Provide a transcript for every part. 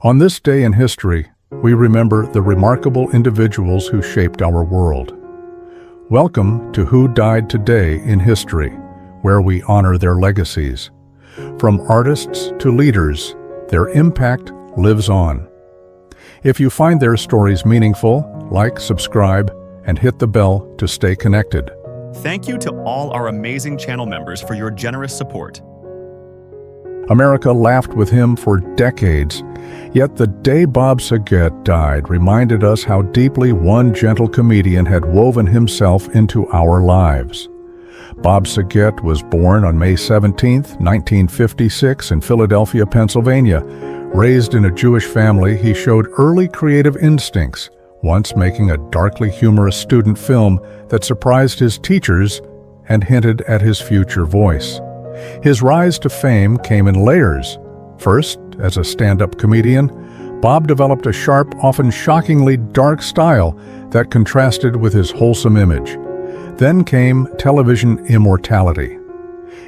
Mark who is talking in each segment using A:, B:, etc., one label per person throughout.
A: On this day in history, we remember the remarkable individuals who shaped our world. Welcome to Who Died Today in History, where we honor their legacies. From artists to leaders, their impact lives on. If you find their stories meaningful, like, subscribe, and hit the bell to stay connected.
B: Thank you to all our amazing channel members for your generous support.
A: America laughed with him for decades, yet the day Bob Saget died reminded us how deeply one gentle comedian had woven himself into our lives. Bob Saget was born on May 17, 1956 in Philadelphia, Pennsylvania. Raised in a Jewish family, he showed early creative instincts, once making a darkly humorous student film that surprised his teachers and hinted at his future voice. His rise to fame came in layers. First, as a stand-up comedian, Bob developed a sharp, often shockingly dark style that contrasted with his wholesome image. Then came television immortality.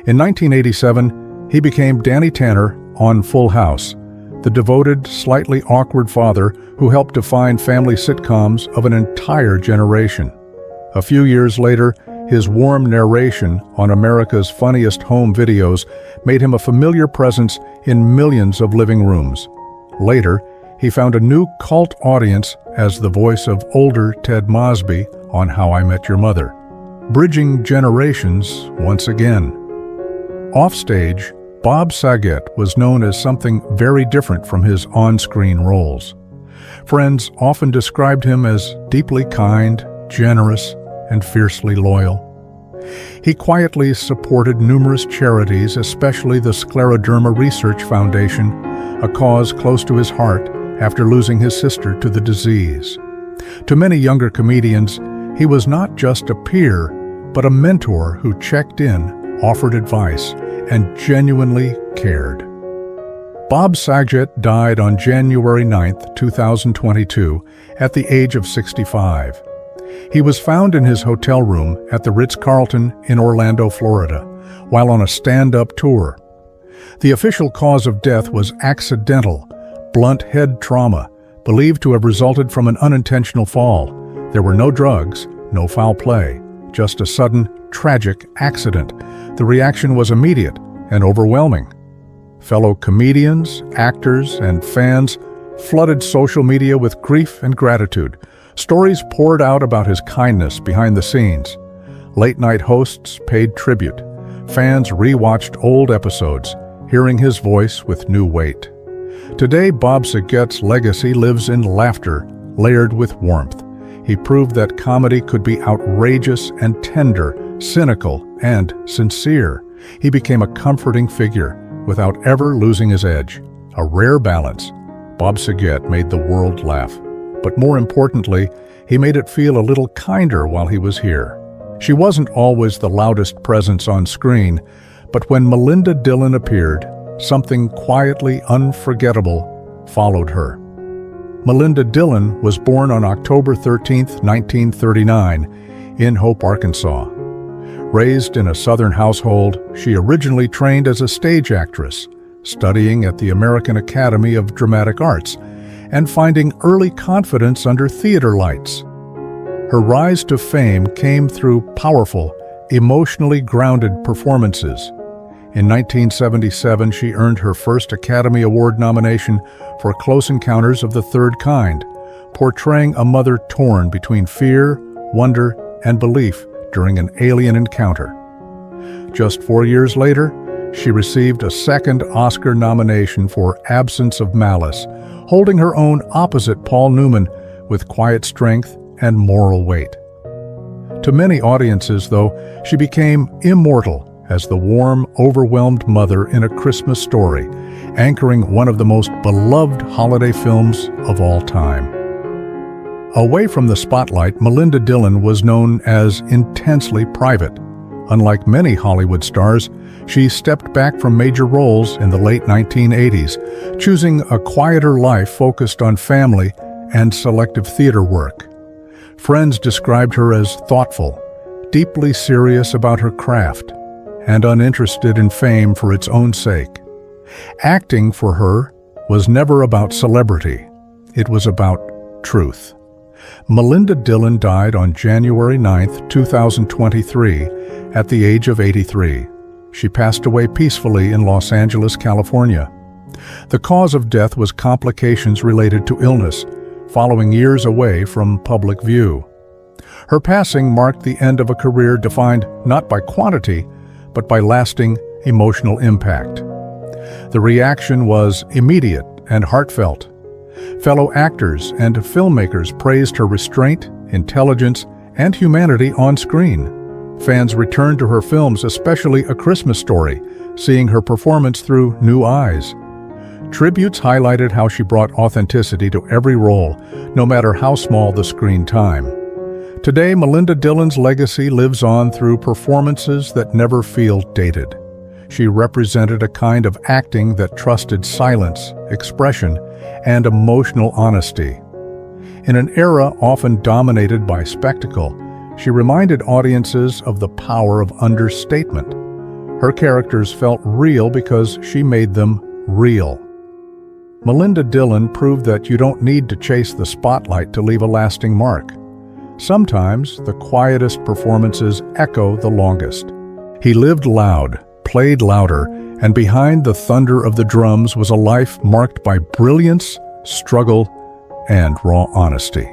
A: In 1987, he became Danny Tanner on Full House, the devoted, slightly awkward father who helped define family sitcoms of an entire generation. A few years later, his warm narration on America's Funniest Home Videos made him a familiar presence in millions of living rooms. Later, he found a new cult audience as the voice of older Ted Mosby on How I Met Your Mother, bridging generations once again. Offstage, Bob Saget was known as something very different from his on-screen roles. Friends often described him as deeply kind, generous, and fiercely loyal. He quietly supported numerous charities, especially the Scleroderma Research Foundation, a cause close to his heart after losing his sister to the disease. To many younger comedians, he was not just a peer, but a mentor who checked in, offered advice, and genuinely cared. Bob Saget died on January 9, 2022, at the age of 65. He was found in his hotel room at the Ritz-Carlton in Orlando, Florida, while on a stand-up tour. The official cause of death was accidental, blunt head trauma, believed to have resulted from an unintentional fall. There were no drugs, no foul play, just a sudden, tragic accident. The reaction was immediate and overwhelming. Fellow comedians, actors, and fans flooded social media with grief and gratitude. Stories poured out about his kindness behind the scenes. Late-night hosts paid tribute. Fans rewatched old episodes, hearing his voice with new weight. Today, Bob Saget's legacy lives in laughter, layered with warmth. He proved that comedy could be outrageous and tender, cynical and sincere. He became a comforting figure without ever losing his edge. A rare balance. Bob Saget made the world laugh. But more importantly, he made it feel a little kinder while he was here. She wasn't always the loudest presence on screen, but when Melinda Dillon appeared, something quietly unforgettable followed her. Melinda Dillon was born on October 13, 1939, in Hope, Arkansas. Raised in a Southern household, she originally trained as a stage actress, studying at the American Academy of Dramatic Arts, and finding early confidence under theater lights. Her rise to fame came through powerful, emotionally grounded performances. In 1977, she earned her first Academy Award nomination for Close Encounters of the Third Kind, portraying a mother torn between fear, wonder, and belief during an alien encounter. Just 4 years later, she received a second Oscar nomination for Absence of Malice, holding her own opposite Paul Newman with quiet strength and moral weight. To many audiences, though, she became immortal as the warm, overwhelmed mother in A Christmas Story, anchoring one of the most beloved holiday films of all time. Away from the spotlight, Melinda Dillon was known as intensely private. Unlike many Hollywood stars, she stepped back from major roles in the late 1980s, choosing a quieter life focused on family and selective theater work. Friends described her as thoughtful, deeply serious about her craft, and uninterested in fame for its own sake. Acting for her was never about celebrity. It was about truth. Melinda Dillon died on January 9, 2023, at the age of 83. She passed away peacefully in Los Angeles, California. The cause of death was complications related to illness, following years away from public view. Her passing marked the end of a career defined not by quantity, but by lasting emotional impact. The reaction was immediate and heartfelt. Fellow actors and filmmakers praised her restraint, intelligence, and humanity on screen. Fans returned to her films, especially A Christmas Story, seeing her performance through new eyes. Tributes highlighted how she brought authenticity to every role, no matter how small the screen time. Today, Melinda Dillon's legacy lives on through performances that never feel dated. She represented a kind of acting that trusted silence, expression, and emotional honesty. In an era often dominated by spectacle, she reminded audiences of the power of understatement. Her characters felt real because she made them real. Melinda Dillon proved that you don't need to chase the spotlight to leave a lasting mark. Sometimes the quietest performances echo the longest. He lived loud, played louder, and behind the thunder of the drums was a life marked by brilliance, struggle, and raw honesty.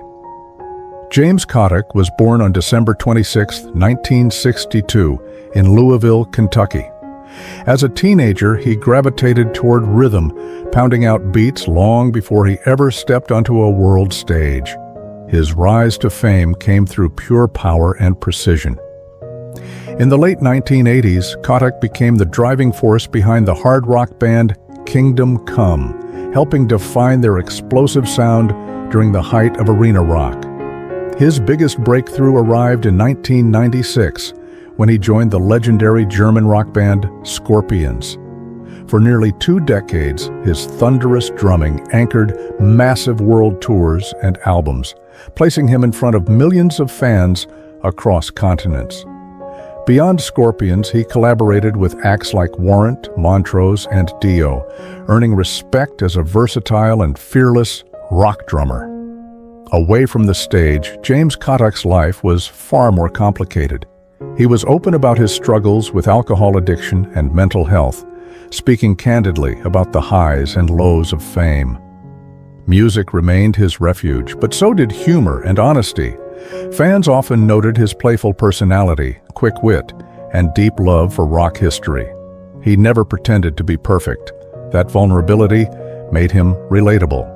A: James Kotick was born on December 26, 1962, in Louisville, Kentucky. As a teenager, he gravitated toward rhythm, pounding out beats long before he ever stepped onto a world stage. His rise to fame came through pure power and precision. In the late 1980s, Kotick became the driving force behind the hard rock band Kingdom Come, helping define their explosive sound during the height of arena rock. His biggest breakthrough arrived in 1996, when he joined the legendary German rock band Scorpions. For nearly 2 decades, his thunderous drumming anchored massive world tours and albums, placing him in front of millions of fans across continents. Beyond Scorpions, he collaborated with acts like Warrant, Montrose, and Dio, earning respect as a versatile and fearless rock drummer. Away from the stage, James Kotick's life was far more complicated. He was open about his struggles with alcohol addiction and mental health, speaking candidly about the highs and lows of fame. Music remained his refuge, but so did humor and honesty. Fans often noted his playful personality, quick wit, and deep love for rock history. He never pretended to be perfect. That vulnerability made him relatable.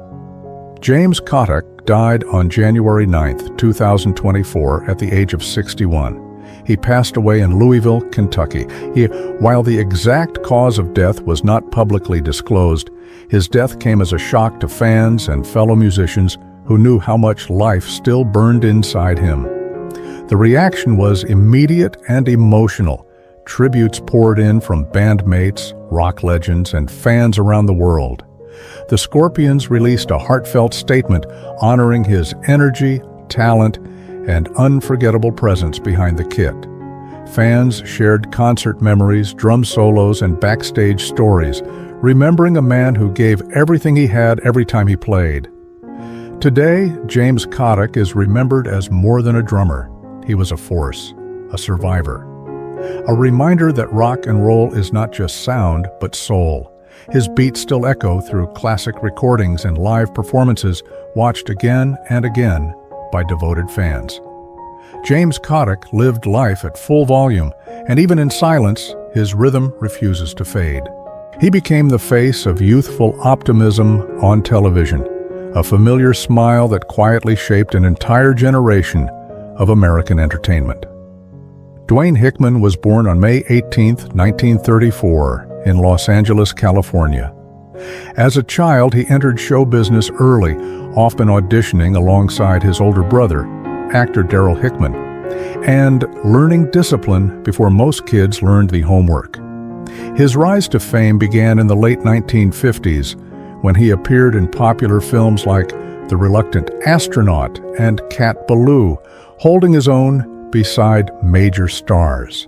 A: James Kotick died on January 9, 2024, at the age of 61. He passed away in Louisville, Kentucky. While the exact cause of death was not publicly disclosed, his death came as a shock to fans and fellow musicians who knew how much life still burned inside him. The reaction was immediate and emotional. Tributes poured in from bandmates, rock legends, and fans around the world. The Scorpions released a heartfelt statement honoring his energy, talent, and unforgettable presence behind the kit. Fans shared concert memories, drum solos, and backstage stories, remembering a man who gave everything he had every time he played. Today, James Kotick is remembered as more than a drummer. He was a force, a survivor. A reminder that rock and roll is not just sound, but soul. His beats still echo through classic recordings and live performances watched again and again by devoted fans. James Kotick lived life at full volume, and even in silence, his rhythm refuses to fade. He became the face of youthful optimism on television, a familiar smile that quietly shaped an entire generation of American entertainment. Dwayne Hickman was born on May 18, 1934, in Los Angeles, California. As a child, he entered show business early, often auditioning alongside his older brother, actor Darryl Hickman, and learning discipline before most kids learned the homework. His rise to fame began in the late 1950s, when he appeared in popular films like The Reluctant Astronaut and Cat Ballou, holding his own beside major stars.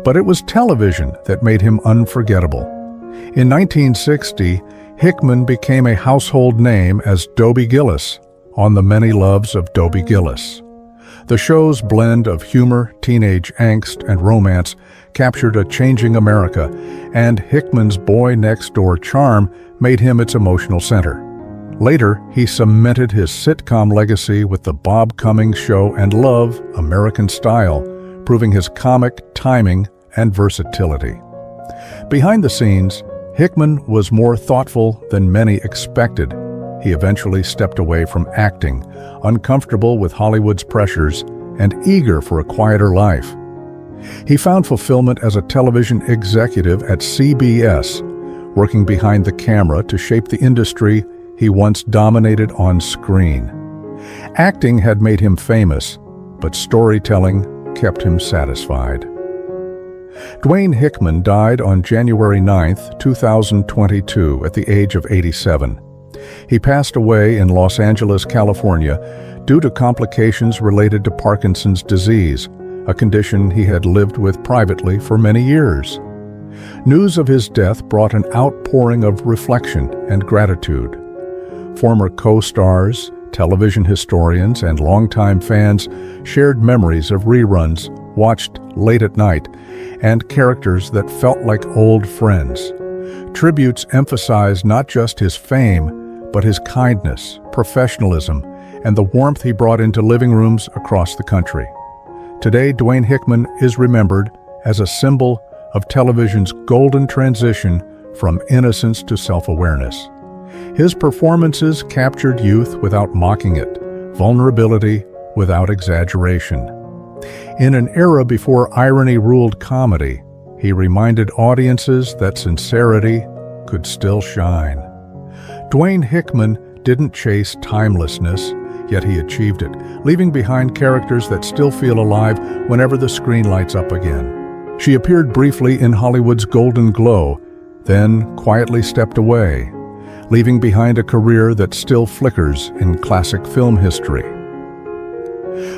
A: But it was television that made him unforgettable. In 1960, Hickman became a household name as Dobie Gillis on The Many Loves of Dobie Gillis. The show's blend of humor, teenage angst, and romance captured a changing America, and Hickman's boy-next-door charm made him its emotional center. Later, he cemented his sitcom legacy with The Bob Cummings Show and Love, American Style, proving his comic timing and versatility. Behind the scenes, Hickman was more thoughtful than many expected. He eventually stepped away from acting, uncomfortable with Hollywood's pressures and eager for a quieter life. He found fulfillment as a television executive at CBS, working behind the camera to shape the industry he once dominated on screen. Acting had made him famous, but storytelling kept him satisfied. Dwayne Hickman died on January 9, 2022, at the age of 87. He passed away in Los Angeles, California, due to complications related to Parkinson's disease, a condition he had lived with privately for many years. News of his death brought an outpouring of reflection and gratitude. Former co-stars, television historians, and longtime fans shared memories of reruns watched late at night and characters that felt like old friends. Tributes emphasized not just his fame, but his kindness, professionalism, and the warmth he brought into living rooms across the country. Today, Dwayne Hickman is remembered as a symbol of television's golden transition from innocence to self-awareness. His performances captured youth without mocking it, vulnerability without exaggeration. In an era before irony ruled comedy, he reminded audiences that sincerity could still shine. Dwayne Hickman didn't chase timelessness, yet he achieved it, leaving behind characters that still feel alive whenever the screen lights up again. She appeared briefly in Hollywood's Golden Glow, then quietly stepped away, leaving behind a career that still flickers in classic film history.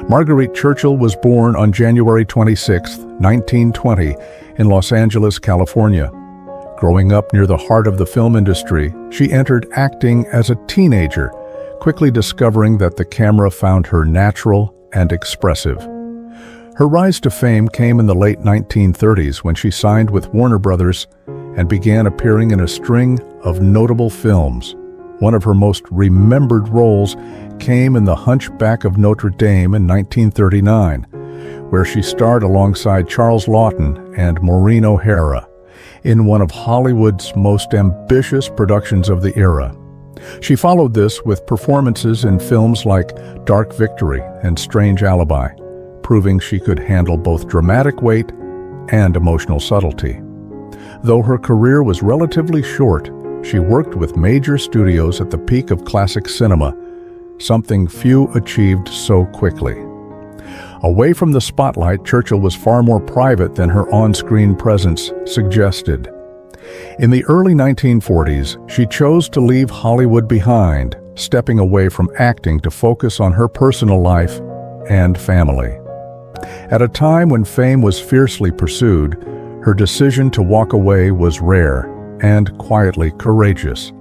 A: Marguerite Churchill was born on January 26, 1920, in Los Angeles, California. Growing up near the heart of the film industry, she entered acting as a teenager, quickly discovering that the camera found her natural and expressive. Her rise to fame came in the late 1930s when she signed with Warner Brothers and began appearing in a string of notable films. One of her most remembered roles came in The Hunchback of Notre Dame in 1939, where she starred alongside Charles Laughton and Maureen O'Hara in one of Hollywood's most ambitious productions of the era. She followed this with performances in films like Dark Victory and Strange Alibi, proving she could handle both dramatic weight and emotional subtlety. Though her career was relatively short, she worked with major studios at the peak of classic cinema, something few achieved so quickly. Away from the spotlight, Churchill was far more private than her on-screen presence suggested. In the early 1940s, she chose to leave Hollywood behind, stepping away from acting to focus on her personal life and family. At a time when fame was fiercely pursued, her decision to walk away was rare and quietly courageous.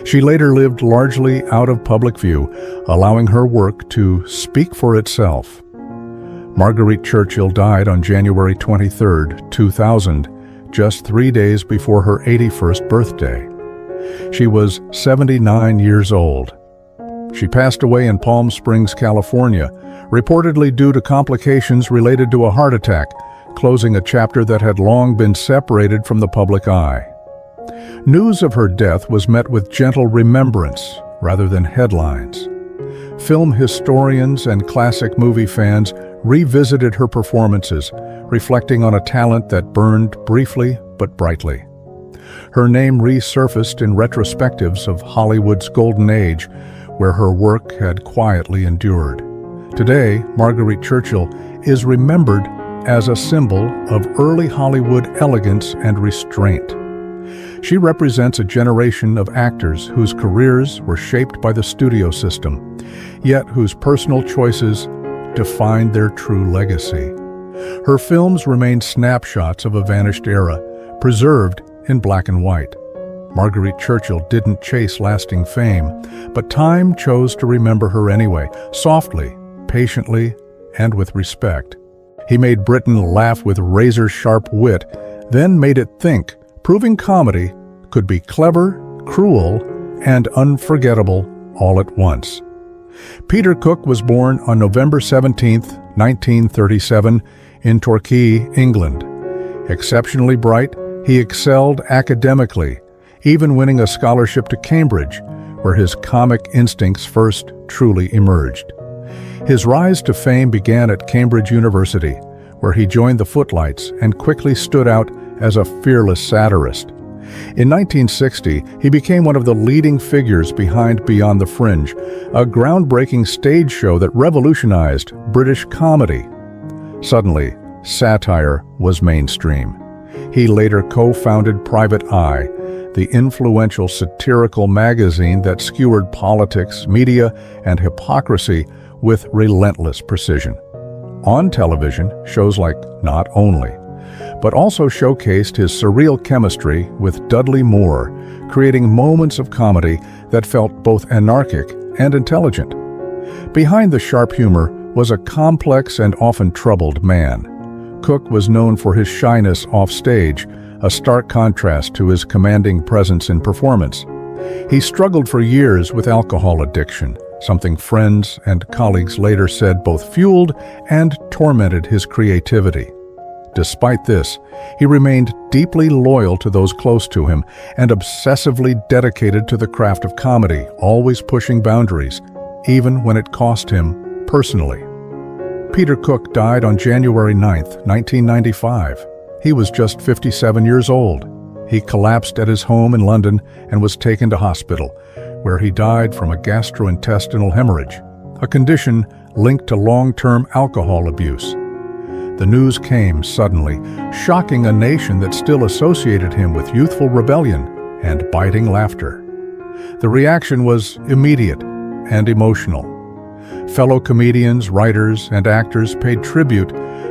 A: She later lived largely out of public view, allowing her work to speak for itself. Marguerite Churchill died on January 23, 2000, just 3 days before her 81st birthday. She was 79 years old. She passed away in Palm Springs, California, reportedly due to complications related to a heart attack, closing a chapter that had long been separated from the public eye. News of her death was met with gentle remembrance rather than headlines. Film historians and classic movie fans revisited her performances, reflecting on a talent that burned briefly but brightly. Her name resurfaced in retrospectives of Hollywood's golden age, where her work had quietly endured. Today, Marguerite Churchill is remembered as a symbol of early Hollywood elegance and restraint. She represents a generation of actors whose careers were shaped by the studio system, yet whose personal choices defined their true legacy. Her films remain snapshots of a vanished era, preserved in black and white. Marguerite Churchill didn't chase lasting fame, but time chose to remember her anyway, softly, patiently, and with respect. He made Britain laugh with razor-sharp wit, then made it think, proving comedy could be clever, cruel, and unforgettable all at once. Peter Cook was born on November 17, 1937, in Torquay, England. Exceptionally bright, he excelled academically, even winning a scholarship to Cambridge, where his comic instincts first truly emerged. His rise to fame began at Cambridge University, where he joined the Footlights and quickly stood out as a fearless satirist. In 1960, he became one of the leading figures behind Beyond the Fringe, a groundbreaking stage show that revolutionized British comedy. Suddenly, satire was mainstream. He later co-founded Private Eye, the influential satirical magazine that skewered politics, media, and hypocrisy with relentless precision. On television, shows like Not Only, but also showcased his surreal chemistry with Dudley Moore, creating moments of comedy that felt both anarchic and intelligent. Behind the sharp humor was a complex and often troubled man. Cook was known for his shyness off stage, a stark contrast to his commanding presence in performance. He struggled for years with alcohol addiction, something friends and colleagues later said both fueled and tormented his creativity. Despite this, he remained deeply loyal to those close to him and obsessively dedicated to the craft of comedy, always pushing boundaries, even when it cost him personally. Peter Cook died on January 9, 1995. He was just 57 years old. He collapsed at his home in London and was taken to hospital, where he died from a gastrointestinal hemorrhage, a condition linked to long-term alcohol abuse. The news came suddenly, shocking a nation that still associated him with youthful rebellion and biting laughter. The reaction was immediate and emotional. Fellow comedians, writers, and actors paid tribute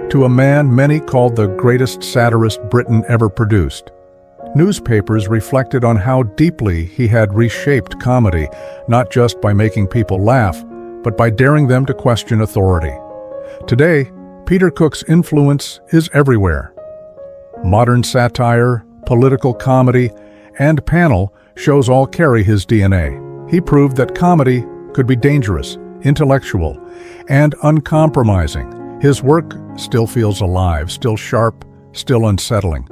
A: to a man many called the greatest satirist Britain ever produced. Newspapers reflected on how deeply he had reshaped comedy, not just by making people laugh, but by daring them to question authority. Today, Peter Cook's influence is everywhere. Modern satire, political comedy, and panel shows all carry his DNA. He proved that comedy could be dangerous, intellectual, and uncompromising. His work still feels alive, still sharp, still unsettling.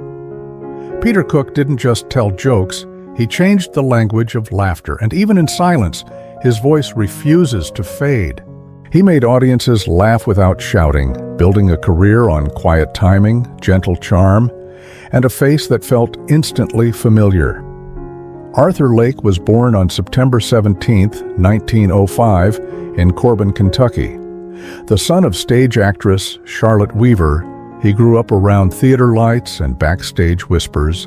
A: Peter Cook didn't just tell jokes, he changed the language of laughter, and even in silence, his voice refuses to fade. He made audiences laugh without shouting, building a career on quiet timing, gentle charm, and a face that felt instantly familiar. Arthur Lake was born on September 17, 1905, in Corbin, Kentucky. The son of stage actress Charlotte Weaver, he grew up around theater lights and backstage whispers,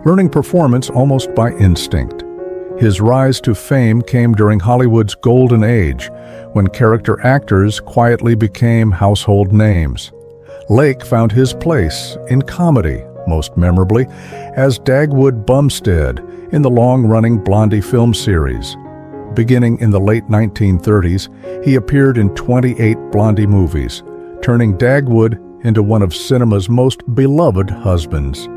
A: learning performance almost by instinct. His rise to fame came during Hollywood's golden age, when character actors quietly became household names. Lake found his place in comedy, most memorably as Dagwood Bumstead in the long-running Blondie film series. Beginning in the late 1930s, he appeared in 28 Blondie movies, turning Dagwood into one of cinema's most beloved husbands.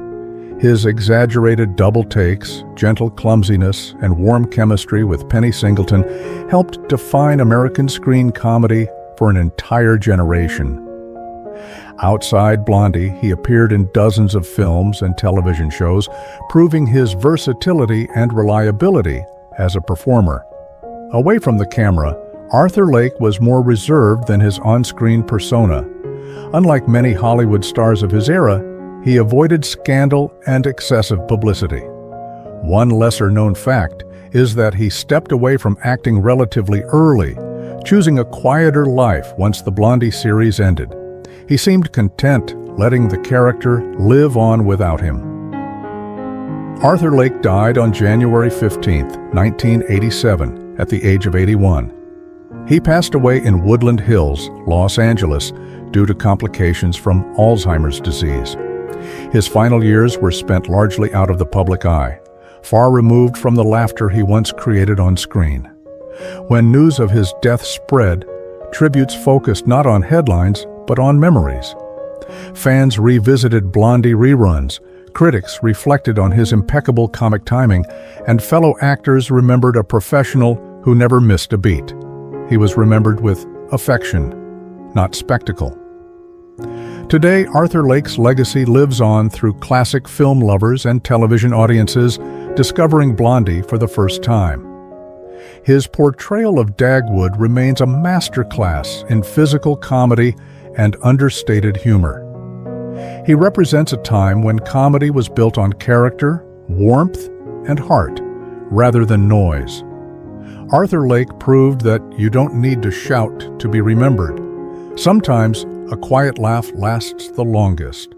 A: His exaggerated double takes, gentle clumsiness, and warm chemistry with Penny Singleton helped define American screen comedy for an entire generation. Outside Blondie, he appeared in dozens of films and television shows, proving his versatility and reliability as a performer. Away from the camera, Arthur Lake was more reserved than his on-screen persona. Unlike many Hollywood stars of his era, he avoided scandal and excessive publicity. One lesser-known fact is that he stepped away from acting relatively early, choosing a quieter life once the Blondie series ended. He seemed content letting the character live on without him. Arthur Lake died on January 15, 1987, at the age of 81. He passed away in Woodland Hills, Los Angeles, due to complications from Alzheimer's disease. His final years were spent largely out of the public eye, far removed from the laughter he once created on screen. When news of his death spread, tributes focused not on headlines, but on memories. Fans revisited Blondie reruns, critics reflected on his impeccable comic timing, and fellow actors remembered a professional who never missed a beat. He was remembered with affection, not spectacle. Today, Arthur Lake's legacy lives on through classic film lovers and television audiences discovering Blondie for the first time. His portrayal of Dagwood remains a masterclass in physical comedy and understated humor. He represents a time when comedy was built on character, warmth, and heart, rather than noise. Arthur Lake proved that you don't need to shout to be remembered. Sometimes, a quiet laugh lasts the longest.